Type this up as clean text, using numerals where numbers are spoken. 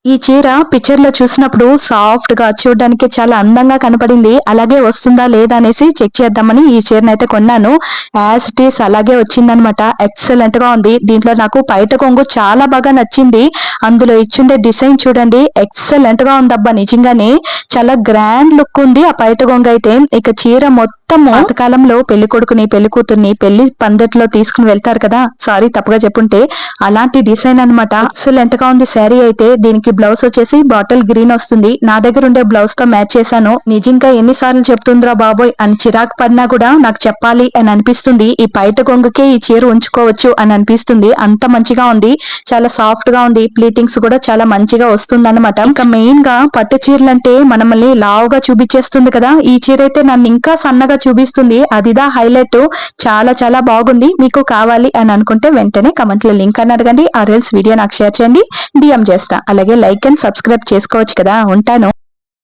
ఈ చీర పిక్చర్ లో చూసినప్పుడు సాఫ్ట్ గా చూడడానికి చాలా అందంగా కనపడింది. అలాగే వస్తుందా లేదా అనేసి చెక్ చేద్దామని ఈ చీరనైతే కొన్నాను. యాజ్ ఇట్ ఈస్ అలాగే వచ్చిందనమాట. ఎక్సలెంట్ గా ఉంది. దీంట్లో నాకు పైట కొంగు చాలా బాగా నచ్చింది. అందులో ఇచ్చిండే డిజైన్ చూడండి, ఎక్సలెంట్ గా ఉందబ్బా. నిజంగానే చాలా గ్రాండ్ లుక్ ఉంది ఆ పైట కొంగు అయితే. ఇక చీర మొత్తము పాతకాలంలో పెళ్లి కొడుకుని పెళ్లి కూతుర్ని పెళ్లి పందిట్లో తీసుకుని వెళ్తారు కదా, సారీ తప్పుగా చెప్పుంటే, అలాంటి డిజైన్ అన్నమాట. ఎక్సలెంట్ గా ఉంది శారీ అయితే. దీనికి బ్లౌజ్ వచ్చేసి బాటిల్ గ్రీన్ వస్తుంది. నా దగ్గర ఉండే బ్లౌజ్ తో మ్యాచ్ చేశాను. నిజంగా ఎన్నిసార్లు చెప్తుందిరా బాబోయ్ అని చిరాకు పడినా కూడా నాకు చెప్పాలి అని అనిపిస్తుంది. ఈ పైట కొంగుకే ఈ చీర ఉంచుకోవచ్చు అని అనిపిస్తుంది. అంత మంచిగా ఉంది. చాలా సాఫ్ట్ గా ఉంది. ప్లీటింగ్స్ కూడా చాలా మంచిగా వస్తుంది అనమాట. ఇంకా మెయిన్ గా పట్టు చీరలంటే మనల్ని లావుగా చూపించేస్తుంది కదా, ఈ చీర అయితే నన్ను ఇంకా సన్నగా చూపిస్తుంది. అదిదా హైలైట్. చాలా చాలా బాగుంది. మీకు కావాలి అని అనుకుంటే వెంటనే కమెంట్ లో లింక్ అని అడగండి. ఆ రీల్స్ వీడియో నాకు షేర్ చేయండి, డిఎం చేస్తా. అలాగే లైక్ అండ్ సబ్స్క్రైబ్ చేసుకోవచ్చు కదా. ఉంటాను.